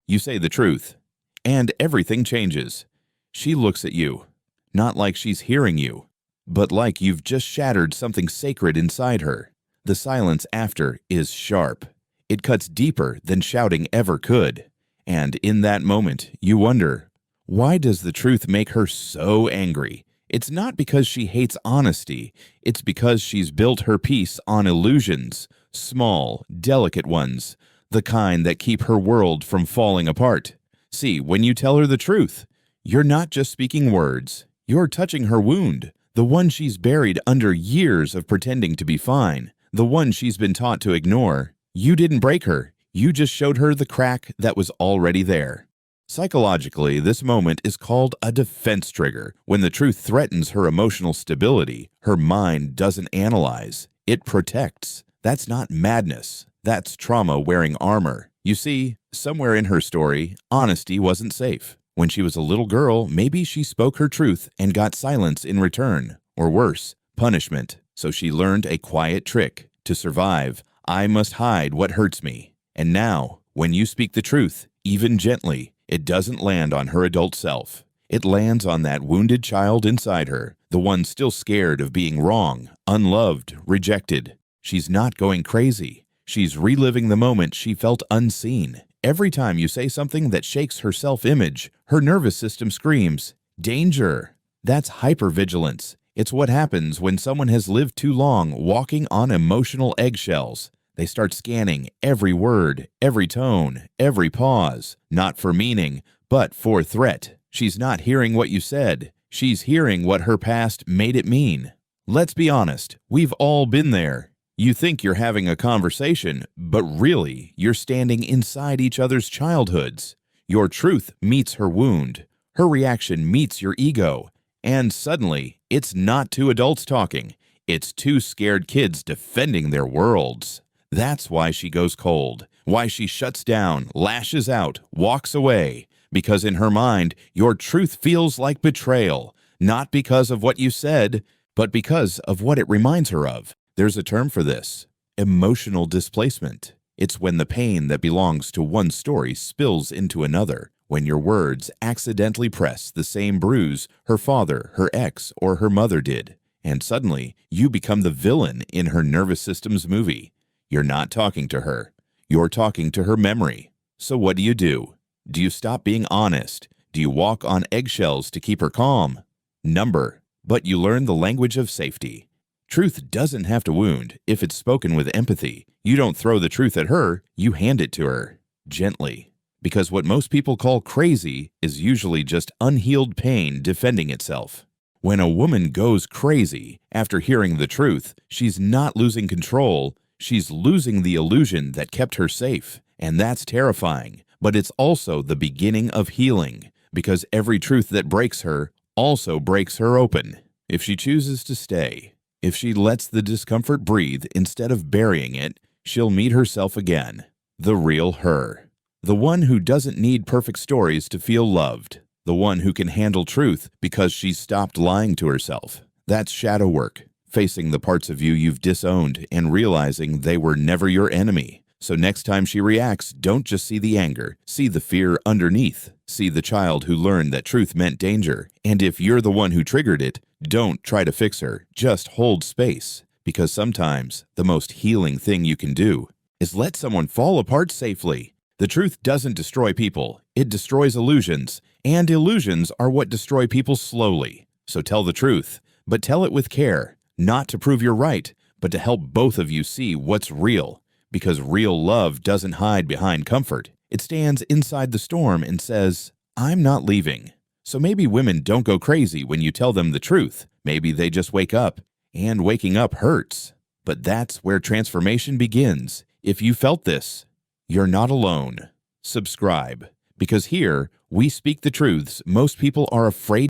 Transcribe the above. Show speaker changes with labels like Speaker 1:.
Speaker 1: You say the truth, and everything changes. She looks at you, not like she's hearing you, but like you've just shattered something sacred inside her. The silence after is sharp. It cuts deeper than shouting ever could. And in that moment, you wonder, why does the truth make her so angry? It's not because she hates honesty. It's because she's built her peace on illusions, small, delicate ones, the kind that keep her world from falling apart. See, when you tell her the truth, you're not just speaking words. You're touching her wound, the one she's buried under years of pretending to be fine, the one she's been taught to ignore. You didn't break her. You just showed her the crack that was already there. Psychologically, this moment is called a defense trigger. When the truth threatens her emotional stability, her mind doesn't analyze. It protects. That's not madness. That's trauma wearing armor. You see, somewhere in her story, honesty wasn't safe. When she was a little girl, maybe she spoke her truth and got silence in return, or worse, punishment. So she learned a quiet trick. To survive, I must hide what hurts me. And now, when you speak the truth, even gently, it doesn't land on her adult self. It lands on that wounded child inside her, the one still scared of being wrong, unloved, rejected. She's not going crazy. She's reliving the moment she felt unseen. Every time you say something that shakes her self-image, her nervous system screams, "Danger!" That's hypervigilance. It's what happens when someone has lived too long walking on emotional eggshells. They start scanning every word, every tone, every pause, not for meaning, but for threat. She's not hearing what you said. She's hearing what her past made it mean. Let's be honest, we've all been there. You think you're having a conversation, but really, you're standing inside each other's childhoods. Your truth meets her wound. Her reaction meets your ego. And suddenly, it's not two adults talking. It's two scared kids defending their worlds. That's why she goes cold, why she shuts down, lashes out, walks away. Because in her mind, your truth feels like betrayal, not because of what you said, but because of what it reminds her of. There's a term for this: emotional displacement. It's when the pain that belongs to one story spills into another, when your words accidentally press the same bruise her father, her ex, or her mother did. And suddenly, you become the villain in her nervous system's movie. You're not talking to her. You're talking to her memory. So what do? Do you stop being honest? Do you walk on eggshells to keep her calm? Number. But you learn the language of safety. Truth doesn't have to wound if it's spoken with empathy. You don't throw the truth at her, you hand it to her. Gently. Because what most people call crazy is usually just unhealed pain defending itself. When a woman goes crazy after hearing the truth, she's not losing control. She's losing the illusion that kept her safe, and that's terrifying. But it's also the beginning of healing, because every truth that breaks her also breaks her open. If she chooses to stay, if she lets the discomfort breathe instead of burying it, she'll meet herself again, the real her. The one who doesn't need perfect stories to feel loved. The one who can handle truth because she's stopped lying to herself. That's shadow work. Facing the parts of you you've disowned and realizing they were never your enemy. So next time she reacts, don't just see the anger, see the fear underneath. See the child who learned that truth meant danger. And if you're the one who triggered it, don't try to fix her, just hold space. Because sometimes the most healing thing you can do is let someone fall apart safely. The truth doesn't destroy people, it destroys illusions. And illusions are what destroy people slowly. So tell the truth, but tell it with care. Not to prove you're right, but to help both of you see what's real. Because real love doesn't hide behind comfort. It stands inside the storm and says, "I'm not leaving." So maybe women don't go crazy when you tell them the truth. Maybe they just wake up, and waking up hurts. But that's where transformation begins. If you felt this, you're not alone. Subscribe, because here we speak the truths most people are afraid